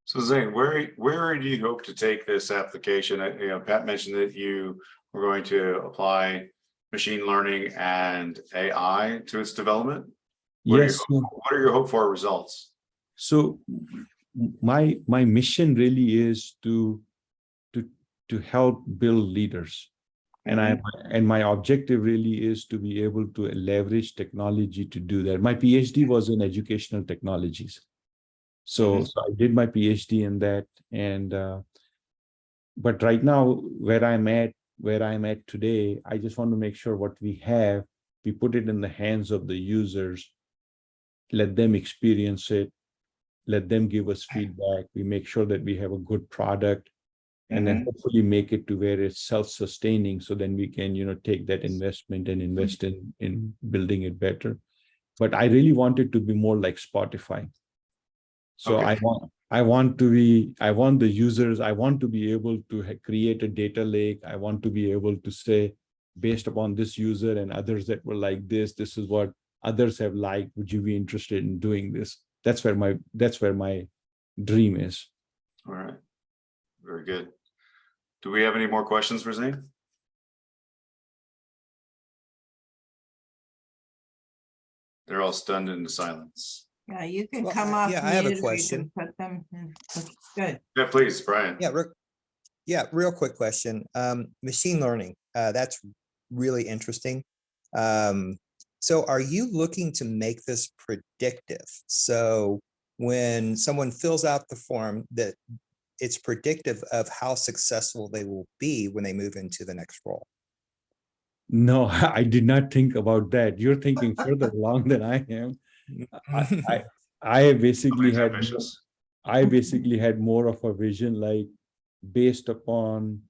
So Zain, where do you hope to take this application? Pat mentioned that you were going to apply machine learning and AI to its development. Yes. What are your hope for results? So my mission really is to help build leaders. And my objective really is to be able to leverage technology to do that. My PhD was in educational technologies. So I did my PhD in that. And but right now, where I'm at today, I just want to make sure what we have, we put it in the hands of the users, let them experience it, let them give us feedback. We make sure that we have a good product, and then hopefully make it to where it's self-sustaining. So then we can, take that investment and invest in building it better. But I really want it to be more like Spotify. So okay. I want the users, I want to be able to create a data lake. I want to be able to say, based upon this user and others that were like this is what others have liked. Would you be interested in doing this? That's where my dream is. All right. Very good. Do we have any more questions for Zain? They're all stunned into silence. Yeah, you can come off. Yeah, I have a question. Put them in. Good. Yeah, please, Brian. Real quick question. Machine learning, that's really interesting. So are you looking to make this predictive? So when someone fills out the form, that it's predictive of how successful they will be when they move into the next role. No, I did not think about that. You're thinking further along than I am. I basically Somebody's had ambitious. I basically had more of a vision like based upon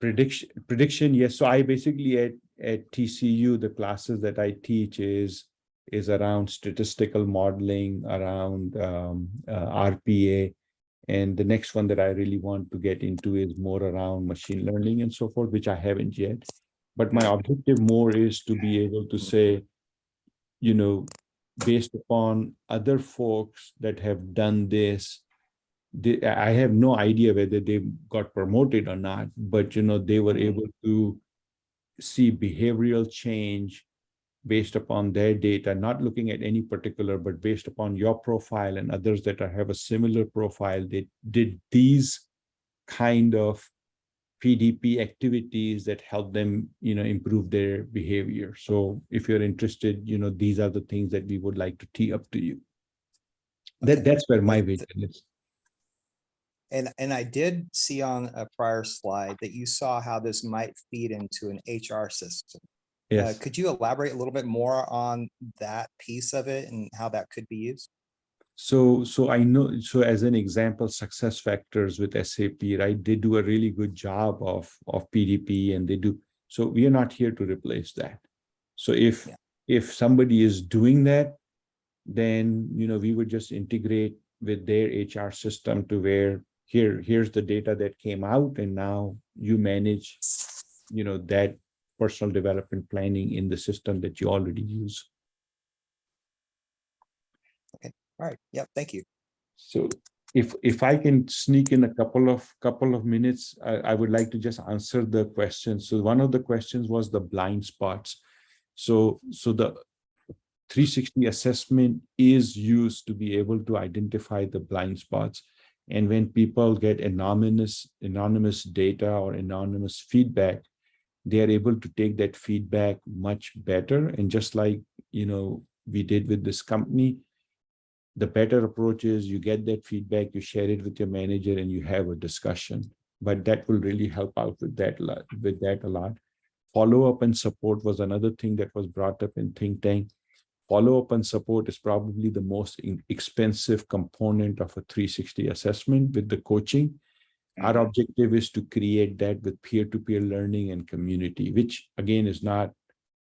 prediction. Yes. So I basically at TCU, the classes that I teach is around statistical modeling, around RPA. And the next one that I really want to get into is more around machine learning and so forth, which I haven't yet. But my objective more is to be able to say, based upon other folks that have done this, I have no idea whether they got promoted or not, but they were able to see behavioral change based upon their data, not looking at any particular, but based upon your profile and others that have a similar profile. They did these kind of PDP activities that help them, improve their behavior. So if you're interested, these are the things that we would like to tee up to you. That's where my vision is. And I did see on a prior slide that you saw how this might feed into an HR system. Yes. Could you elaborate a little bit more on that piece of it and how that could be used? So I know, so as an example, success factors with SAP, right? They do a really good job of PDP, and they do. So we are not here to replace that. So if somebody is doing that, then we would just integrate with their HR system to where here's the data that came out, and now you manage that personal development planning in the system that you already use. Okay. All right. Yep. Thank you. So if I can sneak in a couple of minutes, I would like to just answer the question. So one of the questions was the blind spots. So the 360 assessment is used to be able to identify the blind spots. And when people get anonymous data or anonymous feedback, they are able to take that feedback much better. And just like, we did with this company, the better approach is you get that feedback, you share it with your manager, and you have a discussion. But that will really help out with that a lot. Follow-up and support was another thing that was brought up in Think Tank. Follow-up and support is probably the most expensive component of a 360 assessment with the coaching. Our objective is to create that with peer-to-peer learning and community, which again is not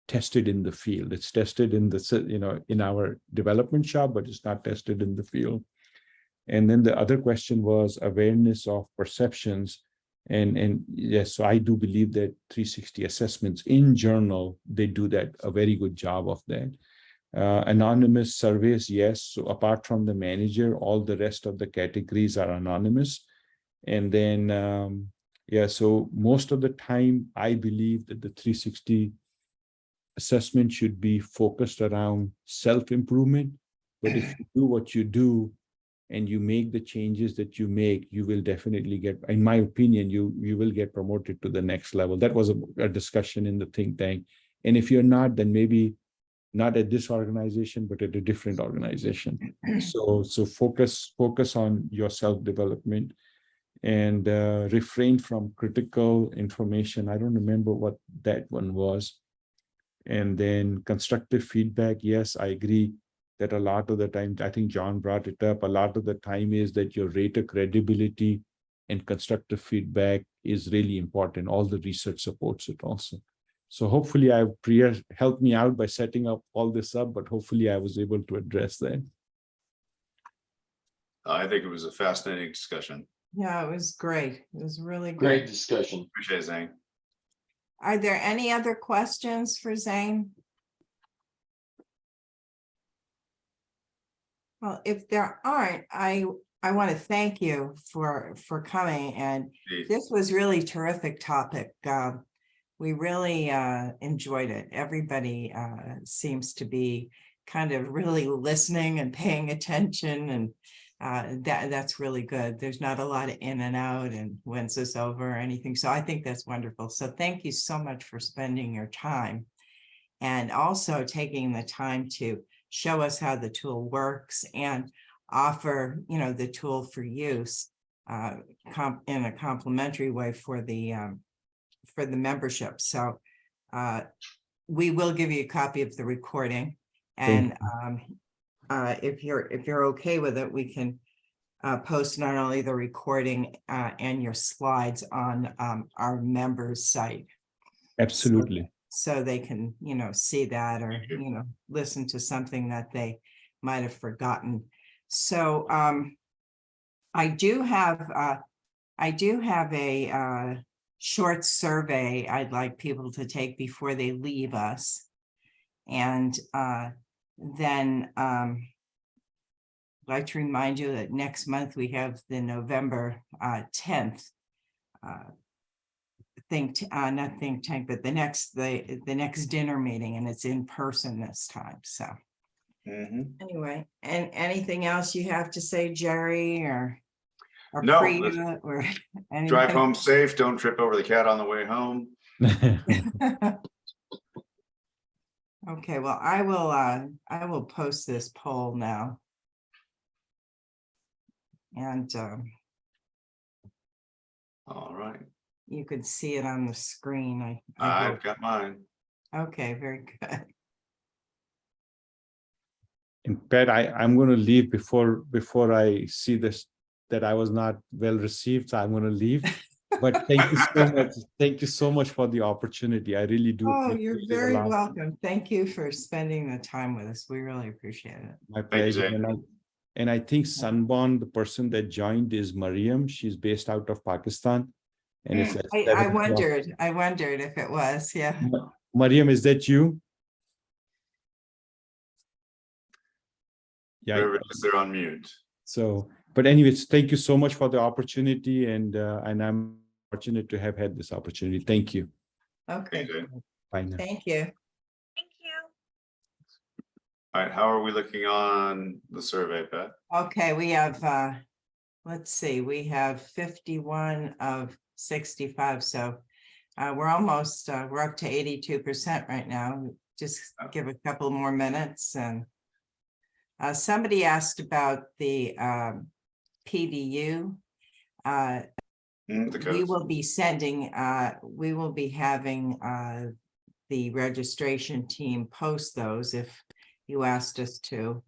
tested in the field. It's tested in the, in our development shop, but it's not tested in the field. And then the other question was awareness of perceptions. And yes, so I do believe that 360 assessments in journal, they do a very good job of that. Anonymous surveys, yes. So apart from the manager, all the rest of the categories are anonymous. And then, so most of the time, I believe that the 360 assessment should be focused around self-improvement. But if you do what you do and you make the changes that you make, you will definitely get, in my opinion, you will get promoted to the next level. That was a discussion in the think tank. And if you're not, then maybe not at this organization, but at a different organization. So focus on your self-development and refrain from critical information. I don't remember what that one was. And then constructive feedback. Yes, I agree that a lot of the time, I think John brought it up, a lot of the time is that your rate of credibility and constructive feedback is really important. All the research supports it also. So hopefully Priya helped me out by setting up all this up, but hopefully I was able to address that. I think it was a fascinating discussion. Yeah, it was great. It was really Great good. discussion. Appreciate it, Zane. Are there any other questions for Zain? Well, if there aren't, I want to thank you for coming, and Indeed. this was really terrific topic. We really enjoyed it. Everybody seems to be kind of really listening and paying attention, and that's really good. There's not a lot of in and out and when's this over or anything. So I think that's wonderful. So thank you so much for spending your time and also taking the time to show us how the tool works and offer, the tool for use. in a complimentary way for the membership. So we will give you a copy of the recording, and if you're okay with it, we can post not only the recording and your slides on our members site. Absolutely. So they can, see that, or, listen to something that they might have forgotten. So I do have a short survey I'd like people to take before they leave us. And then I'd like to remind you that next month we have the November 10th not think tank, but the next dinner meeting, and it's in person this time. So anyway, and anything else you have to say, Jerry, or No, Priya, or drive anything? home safe. Don't trip over the cat on the way home. Okay, well, I will post this poll now. And All right. you could see it on the screen. I I've hope. got mine. Okay, very good. And Pat, I'm going to leave before I see this, that I was not well received. So I'm going to leave. But thank you so much. Thank you so much for the opportunity. I really do. Oh, you're appreciate it a very lot. welcome. Thank you for spending the time with us. We really appreciate it. My Thank you, pleasure. Zain. And I think Sunborn, the person that joined, is Mariam. She's based out of Pakistan. And it's at I 7 o'clock. wondered if it was, yeah. Mariam, is that you? Yeah. Whoever it is, they're on mute. So, but anyways, thank you so much for the opportunity, and I'm fortunate to have had this opportunity. Thank you. Okay, Okay. Bye now. thank you. All right, how are we looking on the survey, Pat? Okay, we have, let's see, we have 51 of 65, so we're almost, we're up to 82% right now. Just give a couple more minutes. And somebody asked about the PDU. The We codes. will be sending, we will be having the registration team post those if you asked us to.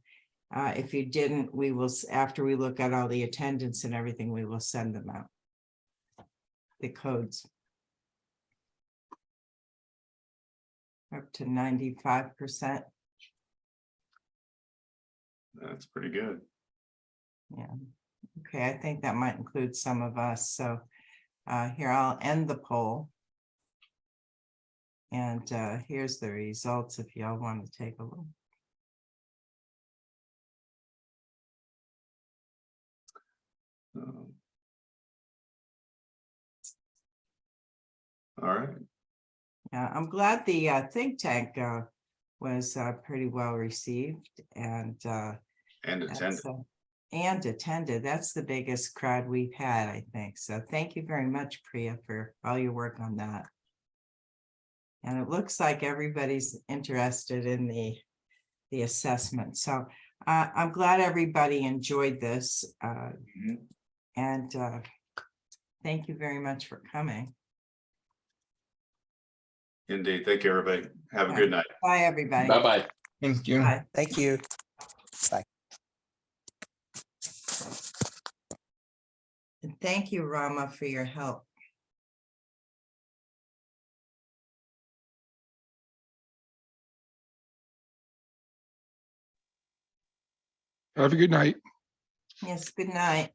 If you didn't, we will, after we look at all the attendance and everything, we will send them out. The codes. Up to 95%. That's pretty good. Yeah. Okay, I think that might include some of us. So here, I'll end the poll. And here's the results if y'all want to take a look. All right. Yeah, I'm glad the think tank was pretty well received and Attended. and attended. That's the biggest crowd we've had, I think. So thank you very much, Priya, for all your work on that. And it looks like everybody's interested in the assessment. So I'm glad everybody enjoyed this. And thank you very much for coming. Indeed. Thank you, everybody. Have a Okay. good night. Bye, everybody. Bye-bye. Thank you. Bye. Thank you. Bye. And thank you, Rama, for your help. Have a good night. Yes, good night.